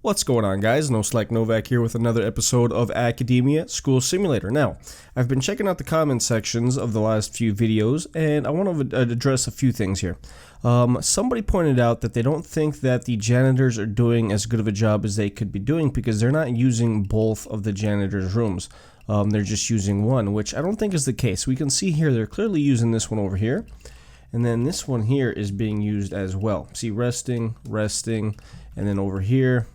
What's going on, guys? NoSlack Novak here with another episode of Academia School Simulator. Now, I've been checking out the comment sections of the last few videos, and I want to address a few things here. Somebody pointed out that they don't think that the janitors are doing as good of a job as they could be doing because they're not using both of the janitors' rooms. They're just using one, which I don't think is the case. We can see here they're clearly using this one over here, and then this one here is being used as well. See, resting, and then over here,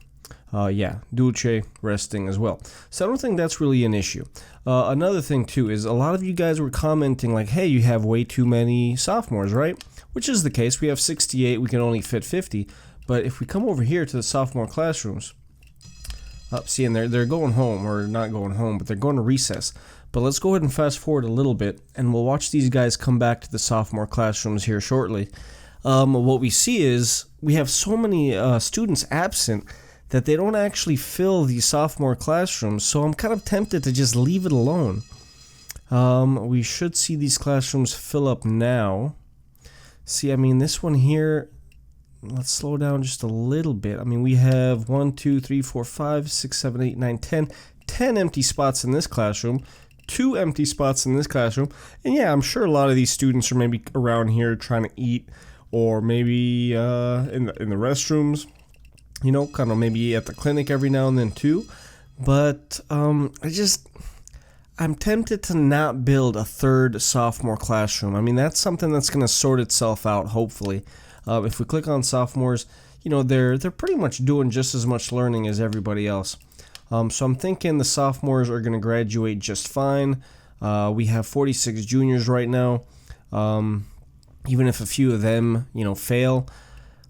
Dulce resting as well. So I don't think that's really an issue. Another thing too is a lot of you guys were commenting like, hey, you have way too many sophomores, right? Which is the case. We have 68, we can only fit 50. But if we come over here to the sophomore classrooms, see, and they're going home, or not going home, but they're going to recess. But let's go ahead and fast forward a little bit, and we'll watch these guys come back to the sophomore classrooms here shortly. What we see is we have so many students absent that they don't actually fill the sophomore classrooms, so I'm kind of tempted to just leave it alone. We should see these classrooms fill up now. See, I mean, this one here, let's slow down just a little bit. I mean, we have 1, 2, 3, 4, 5, 6, 7, 8, 9, 10 empty spots in this classroom, 2 empty spots in this classroom, and yeah, I'm sure a lot of these students are maybe around here trying to eat, or maybe in the restrooms. You know, kind of maybe at the clinic every now and then too. But I'm tempted to not build a third sophomore classroom. I mean, that's something that's going to sort itself out, hopefully. If we click on sophomores, you know, they're pretty much doing just as much learning as everybody else. So I'm thinking the sophomores are going to graduate just fine. We have 46 juniors right now. Even if a few of them, you know, fail,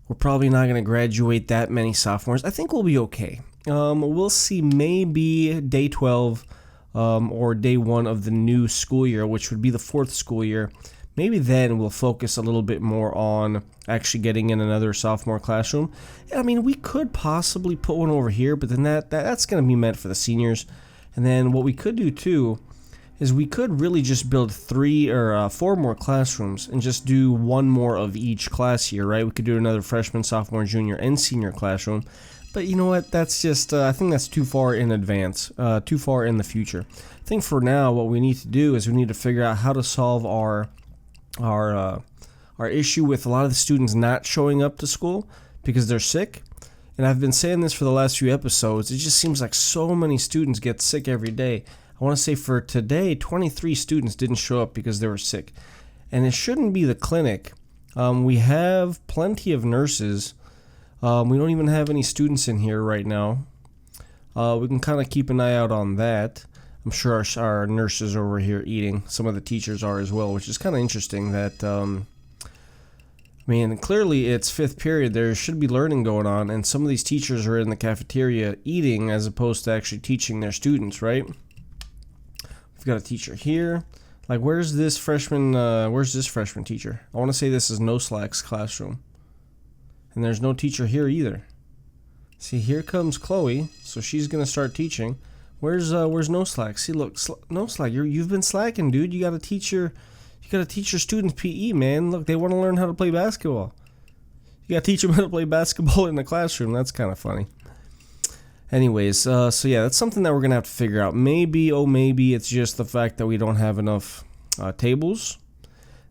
we're probably not going to graduate that many sophomores. I think we'll be okay. We'll see maybe day 12 or day 1 of the new school year, which would be the 4th school year. Maybe then we'll focus a little bit more on actually getting in another sophomore classroom. I mean, we could possibly put one over here, but then that's going to be meant for the seniors. And then what we could do too is we could really just build 3 or 4 more classrooms and just do 1 more of each class here, right? We could do another freshman, sophomore, junior, and senior classroom. But you know what? That's just, I think that's too far in advance, too far in the future. I think for now, what we need to do is we need to figure out how to solve our issue with a lot of the students not showing up to school because they're sick. And I've been saying this for the last few episodes. It just seems like so many students get sick every day. I want to say for today, 23 students didn't show up because they were sick. And it shouldn't be the clinic. We have plenty of nurses. We don't even have any students in here right now. We can kind of keep an eye out on that. I'm sure our nurses are over here eating. Some of the teachers are as well, which is kind of interesting that, I mean, clearly it's 5th period. There should be learning going on, and some of these teachers are in the cafeteria eating as opposed to actually teaching their students, right? We've got a teacher here. Like, where's this freshman teacher? I want to say this is NoSlack's classroom. And there's no teacher here either. See, here comes Chloe, so she's going to start teaching. Where's NoSlack? See, look, NoSlack, you've been slacking, dude. You got to teach your students PE, man. Look, they want to learn how to play basketball. You got to teach them how to play basketball in the classroom. That's kind of funny. Anyways, so yeah, that's something that we're going to have to figure out. Maybe it's just the fact that we don't have enough tables.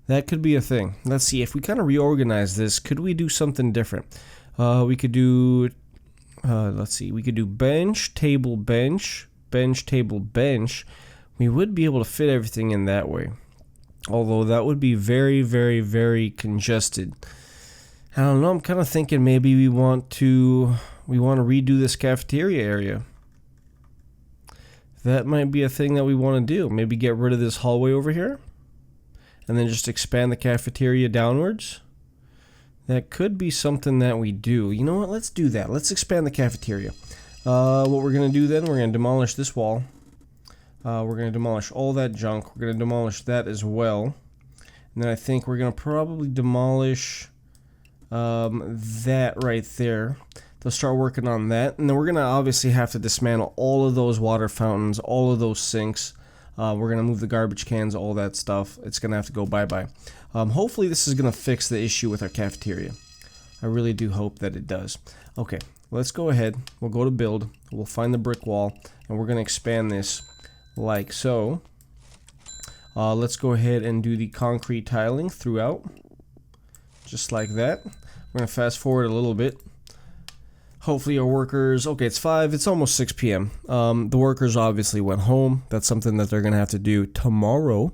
That could be a thing. Let's see, if we kind of reorganize this, could we do something different? We could do, we could do bench, table, bench, bench, table, bench. We would be able to fit everything in that way. Although that would be very, very, very congested. I don't know, I'm kind of thinking maybe we want to redo this cafeteria area. That might be a thing that we want to do. Maybe get rid of this hallway over here and then just expand the cafeteria downwards. That could be something that we do. You know what? Let's do that. Let's expand the cafeteria. What we're going to do then, we're going to demolish this wall. We're going to demolish all that junk. We're going to demolish that as well. And then I think we're going to probably demolish that right there. They'll start working on that, and then we're going to obviously have to dismantle all of those water fountains, all of those sinks. We're going to move the garbage cans, all that stuff. It's going to have to go bye-bye. Hopefully this is going to fix the issue with our cafeteria. I really do hope that it does. Okay, let's go ahead. We'll go to build. We'll find the brick wall, and we're going to expand this like so. Let's go ahead and do the concrete tiling throughout, just like that. We're going to fast forward a little bit. Hopefully our workers, okay, it's almost 6 p.m. The workers obviously went home. That's something that they're going to have to do tomorrow.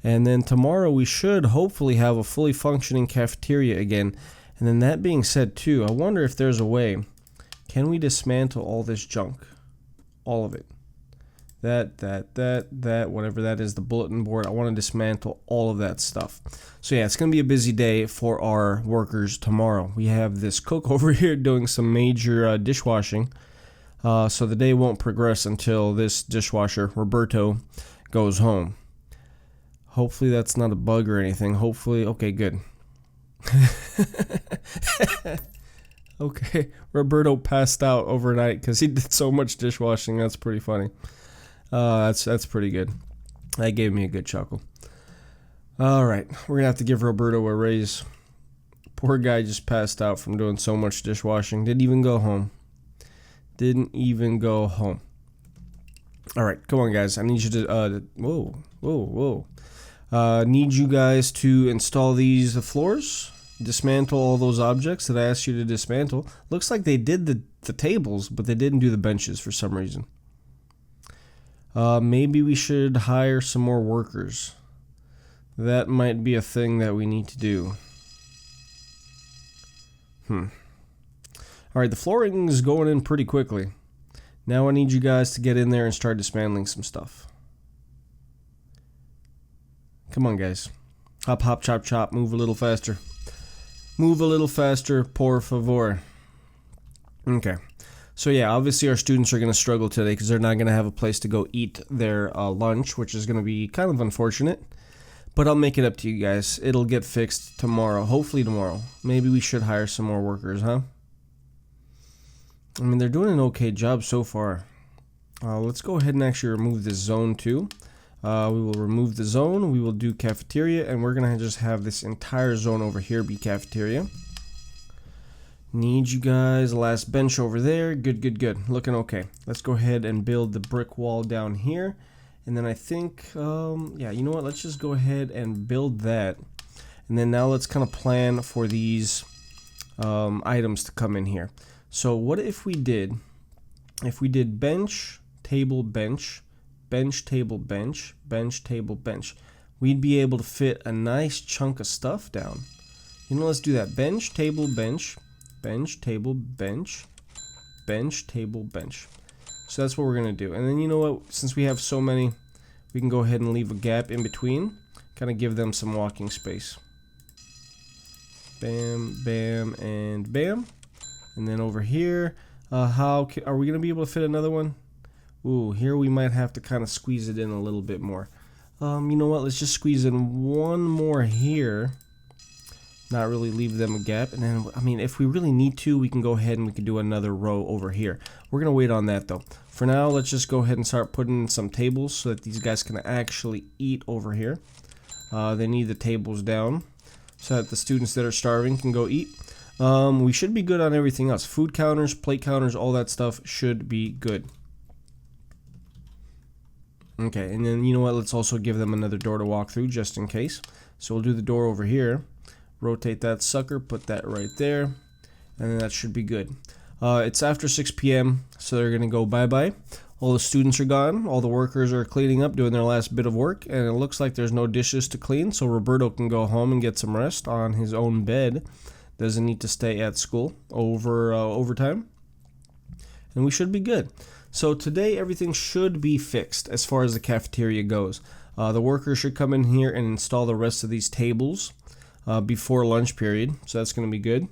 And then tomorrow we should hopefully have a fully functioning cafeteria again. And then that being said too, I wonder if there's a way. Can we dismantle all this junk? All of it. That, whatever that is, the bulletin board. I want to dismantle all of that stuff. So yeah, it's going to be a busy day for our workers tomorrow. We have this cook over here doing some major dishwashing. So the day won't progress until this dishwasher, Roberto, goes home. Hopefully that's not a bug or anything. Hopefully, okay, good. Okay, Roberto passed out overnight because he did so much dishwashing. That's pretty funny. That's pretty good. That gave me a good chuckle. All right, we're gonna have to give Roberto a raise. Poor guy just passed out from doing so much dishwashing. Didn't even go home. Didn't even go home. All right, come on, guys. I need you to whoa. Need you guys to install these floors. Dismantle all those objects that I asked you to dismantle. Looks like they did the tables, but they didn't do the benches for some reason. Maybe we should hire some more workers. That might be a thing that we need to do. Alright, the flooring is going in pretty quickly. Now I need you guys to get in there and start dismantling some stuff. Come on, guys. Hop, hop, chop, chop. Move a little faster. Move a little faster, por favor. Okay. So yeah, obviously our students are going to struggle today because they're not going to have a place to go eat their lunch, which is going to be kind of unfortunate. But I'll make it up to you guys. It'll get fixed tomorrow. Hopefully tomorrow. Maybe we should hire some more workers, huh? I mean, they're doing an okay job so far. Let's go ahead and actually remove this zone too. We will remove the zone. We will do cafeteria, and we're going to just have this entire zone over here be cafeteria. Need you guys. Last bench over there. Good, good, good. Looking okay. Let's go ahead and build the brick wall down here. And then I think, yeah, you know what? Let's just go ahead and build that. And then now let's kind of plan for these items to come in here. So what if we did bench, table, bench, bench, table, bench, bench, table, bench. We'd be able to fit a nice chunk of stuff down. You know, let's do that. Bench, table, bench, bench, table, bench, bench, table, bench. So that's what we're going to do. And then you know what? Since we have so many, we can go ahead and leave a gap in between. Kind of give them some walking space. Bam, bam, and bam. And then over here, are we going to be able to fit another one? Ooh, here we might have to kind of squeeze it in a little bit more. You know what? Let's just squeeze in one more here. Not really leave them a gap. And then, I mean, if we really need to, we can go ahead and we can do another row over here. We're going to wait on that, though. For now, let's just go ahead and start putting in some tables so that these guys can actually eat over here. They need the tables down so that the students that are starving can go eat. We should be good on everything else. Food counters, plate counters, all that stuff should be good. Okay, and then you know what? Let's also give them another door to walk through just in case. So we'll do the door over here. Rotate that sucker, put that right there, and then that should be good. It's after 6 p.m., so they're going to go bye-bye. All the students are gone. All the workers are cleaning up, doing their last bit of work, and it looks like there's no dishes to clean, so Roberto can go home and get some rest on his own bed. Doesn't need to stay at school over overtime. And we should be good. So today everything should be fixed as far as the cafeteria goes. The workers should come in here and install the rest of these tables before lunch period. So that's going to be good.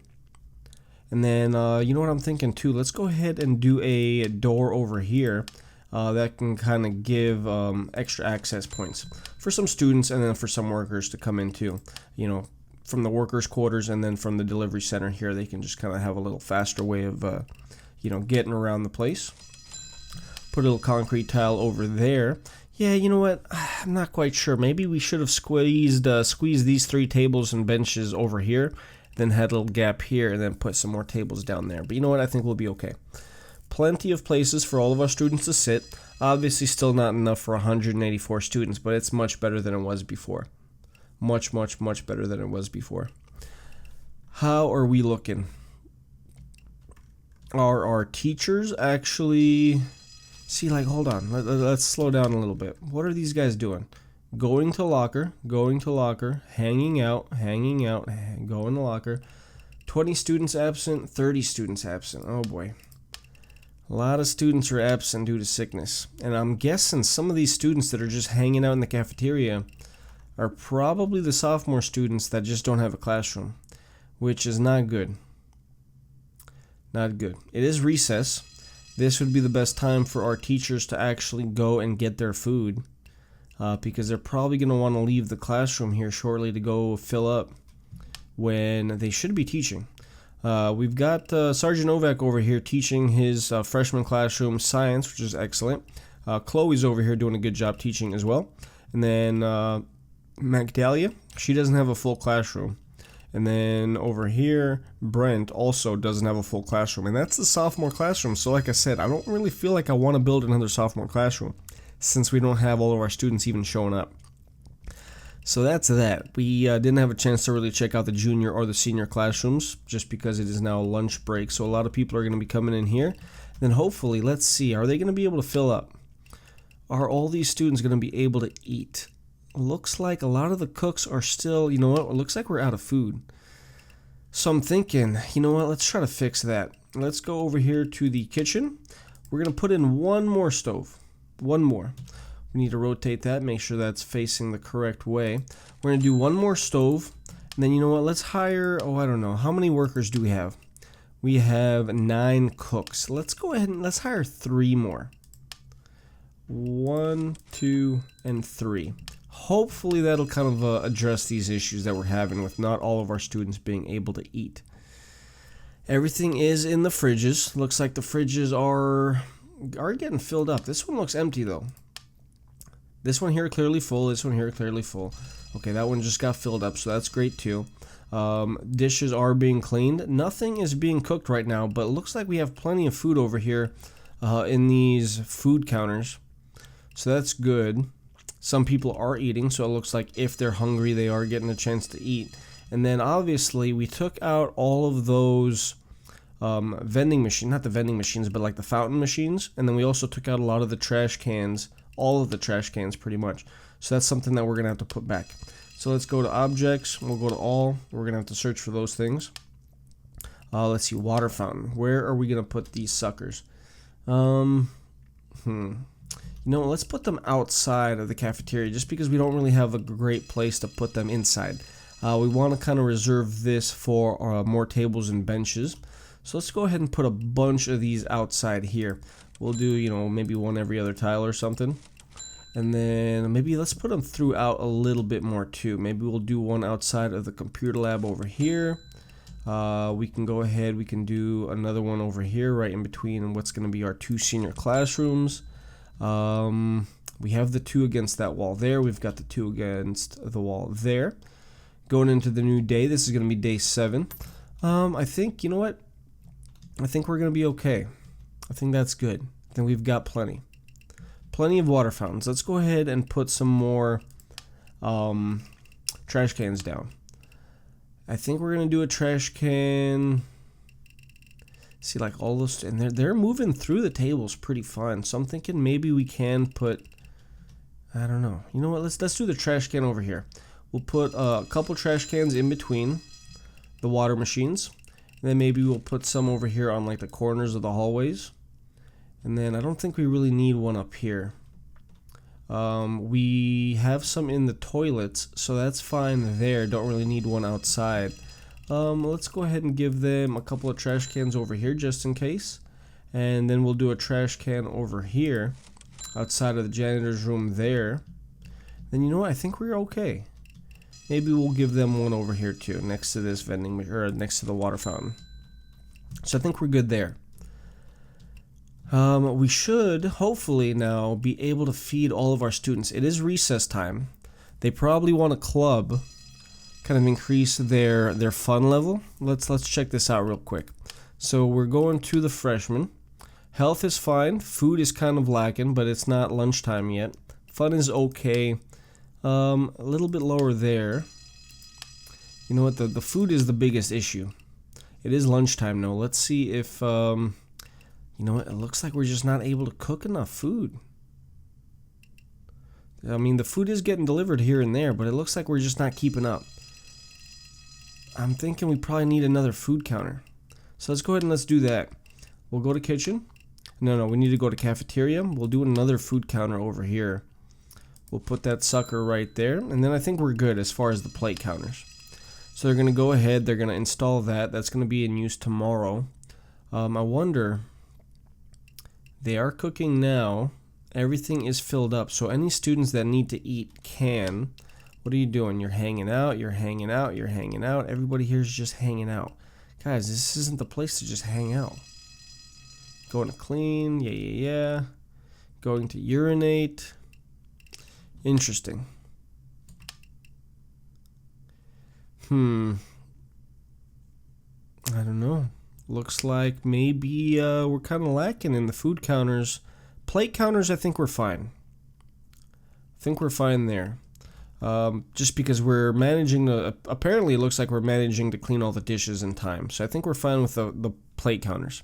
And then you know what I'm thinking too? Let's go ahead and do a door over here that can kind of give extra access points for some students and then for some workers to come in too. You know, from the workers' quarters and then from the delivery center here, they can just kind of have a little faster way of you know, getting around the place. Put a little concrete tile over there. Yeah, you know what? I'm not quite sure. Maybe we should have squeezed these 3 tables and benches over here. then had a little gap here, and then put some more tables down there. But you know what? I think we'll be okay. Plenty of places for all of our students to sit. Obviously still not enough for 184 students, but it's much better than it was before. Much, much, much better than it was before. How are we looking? Are our teachers actually... See, like, hold on. Let's slow down a little bit. What are these guys doing? Going to locker, hanging out, going to locker. 20 students absent, 30 students absent. Oh boy. A lot of students are absent due to sickness. And I'm guessing some of these students that are just hanging out in the cafeteria are probably the sophomore students that just don't have a classroom, which is not good. Not good. It is recess. This would be the best time for our teachers to actually go and get their food, because they're probably going to want to leave the classroom here shortly to go fill up when they should be teaching. We've got Sergeant Novak over here teaching his freshman classroom science, which is excellent. Chloe's over here doing a good job teaching as well. And then Magdalia, she doesn't have a full classroom. And then over here, Brent also doesn't have a full classroom. And that's the sophomore classroom. So like I said, I don't really feel like I want to build another sophomore classroom since we don't have all of our students even showing up. So that's that. We didn't have a chance to really check out the junior or the senior classrooms just because it is now lunch break. So a lot of people are going to be coming in here. Then hopefully, let's see, are they going to be able to fill up? Are all these students going to be able to eat? Looks like a lot of the cooks are still, you know what, it looks like we're out of food. So I'm thinking, you know what, let's try to fix that. Let's go over here to the kitchen. We're going to put in one more stove. One more. We need to rotate that, make sure that's facing the correct way. We're going to do one more stove. And then, you know what, let's hire, I don't know, how many workers do we have? We have 9 cooks. Let's go ahead and let's hire 3 more. 1, 2, and 3. Hopefully that'll kind of address these issues that we're having with not all of our students being able to eat. Everything is in the fridges. Looks like the fridges are getting filled up. This one looks empty though. This one here clearly full. This one here clearly full. Okay, that one just got filled up, so that's great too. Dishes are being cleaned. Nothing is being cooked right now, but it looks like we have plenty of food over here in these food counters. So that's good. Some people are eating, so it looks like if they're hungry, they are getting a chance to eat. And then obviously we took out all of those vending machines, not the vending machines, but like the fountain machines. And then we also took out a lot of the trash cans, all of the trash cans pretty much. So that's something that we're going to have to put back. So let's go to objects. We'll go to all. We're going to have to search for those things. Let's see, water fountain. Where are we going to put these suckers? You know, let's put them outside of the cafeteria just because we don't really have a great place to put them inside. We want to kind of reserve this for more tables and benches. So let's go ahead and put a bunch of these outside here. We'll do, you know, maybe one every other tile or something. And then maybe let's put them throughout a little bit more too. Maybe we'll do one outside of the computer lab over here. We can go ahead, we can do another one over here right in between what's going to be our 2 senior classrooms. We have the 2 against that wall there. We've got the 2 against the wall there. Going into the new day, this is going to be day 7. I think, you know what? I think we're going to be okay. I think that's good. I think we've got plenty. Plenty of water fountains. Let's go ahead and put some more trash cans down. I think we're going to do a trash can... See, like all those, and they're moving through the tables pretty fun. So I'm thinking maybe we can put, I don't know. You know what? Let's do the trash can over here. We'll put a couple trash cans in between the water machines, and then maybe we'll put some over here on like the corners of the hallways. And then I don't think we really need one up here. We have some in the toilets, so that's fine there. Don't really need one outside. Let's go ahead and give them a couple of trash cans over here just in case. And then we'll do a trash can over here outside of the janitor's room there. Then you know what? I think we're okay. Maybe we'll give them one over here too, next to this vending machine, or next to the water fountain. So I think we're good there. We should hopefully now be able to feed all of our students. It is recess time. They probably want a club kind of increase their fun level. Let's check this out real quick. So we're going to the freshmen. Health is fine. Food is kind of lacking, but it's not lunchtime yet. Fun is okay. A little bit lower there. You know what? The food is the biggest issue. It is lunchtime now. Let's see if you know what? It looks like we're just not able to cook enough food. I mean, the food is getting delivered here and there, but it looks like we're just not keeping up. I'm thinking we probably need another food counter. So let's go ahead and let's do that. We'll go to kitchen. No, we need to go to cafeteria. We'll do another food counter over here. We'll put that sucker right there, and then I think we're good as far as the plate counters. So they're going to go ahead, they're going to install that. That's going to be in use tomorrow. I wonder, they are cooking now. Everything is filled up, so any students that need to eat can. What are you doing? You're hanging out, you're hanging out, you're hanging out. Everybody here is just hanging out. Guys, this isn't the place to just hang out. Going to clean, yeah. Going to urinate. Interesting. I don't know. Looks like maybe we're kind of lacking in the food counters. Plate counters, I think we're fine. I think we're fine there. Just because we're managing to, apparently it looks like we're managing to clean all the dishes in time. So I think we're fine with the plate counters.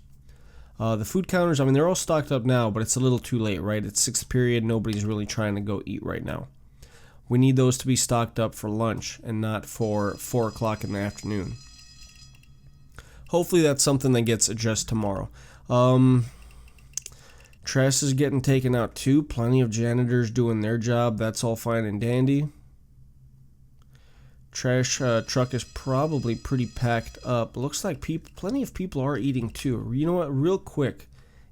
The food counters, I mean, they're all stocked up now, but it's a little too late, right? It's 6th period. Nobody's really trying to go eat right now. We need those to be stocked up for lunch and not for 4 o'clock in the afternoon. Hopefully that's something that gets addressed tomorrow. Trash is getting taken out too. Plenty of janitors doing their job. That's all fine and dandy. Trash truck is probably pretty packed up. Looks like plenty of people are eating too. You know what? Real quick.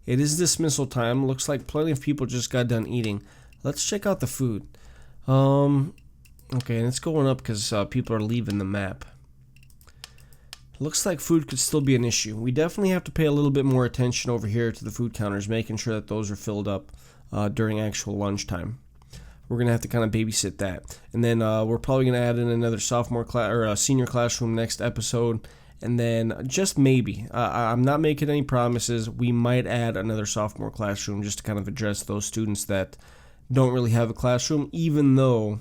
It is dismissal time. Looks like plenty of people just got done eating. Let's check out the food. Okay, and it's going up because people are leaving the map. Looks like food could still be an issue. We definitely have to pay a little bit more attention over here to the food counters, making sure that those are filled up during actual lunchtime. We're going to have to kind of babysit that. And then we're probably going to add in another sophomore class or senior classroom next episode. And then just maybe, I'm not making any promises, we might add another sophomore classroom just to kind of address those students that don't really have a classroom, even though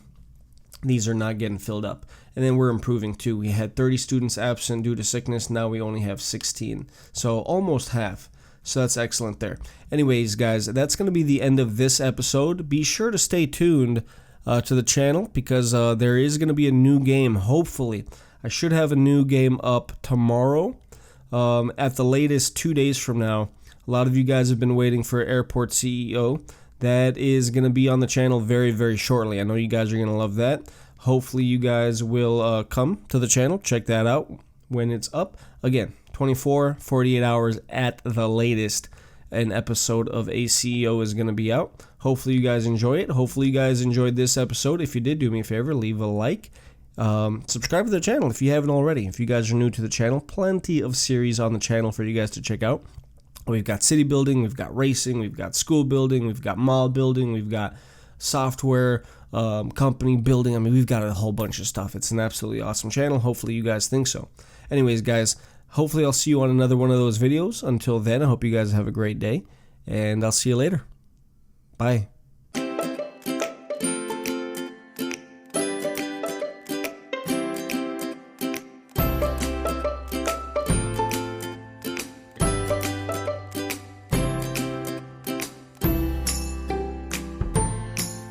these are not getting filled up. And then we're improving too. We had 30 students absent due to sickness. Now we only have 16. So almost half. So that's excellent there. Anyways, guys, that's going to be the end of this episode. Be sure to stay tuned to the channel because there is going to be a new game, hopefully. I should have a new game up tomorrow. At the latest 2 days from now. A lot of you guys have been waiting for Airport CEO. That is going to be on the channel very, very shortly. I know you guys are going to love that. Hopefully you guys will come to the channel. Check that out when it's up. Again, 24, 48 hours at the latest, an episode of ACEO is going to be out. Hopefully you guys enjoy it. Hopefully you guys enjoyed this episode. If you did, do me a favor, leave a like. Subscribe to the channel if you haven't already. If you guys are new to the channel, plenty of series on the channel for you guys to check out. We've got city building, we've got racing, we've got school building, we've got mall building, we've got software company building. I mean, we've got a whole bunch of stuff. It's an absolutely awesome channel. Hopefully you guys think so. Anyways, guys, hopefully I'll see you on another one of those videos. Until then, I hope you guys have a great day, and I'll see you later. Bye.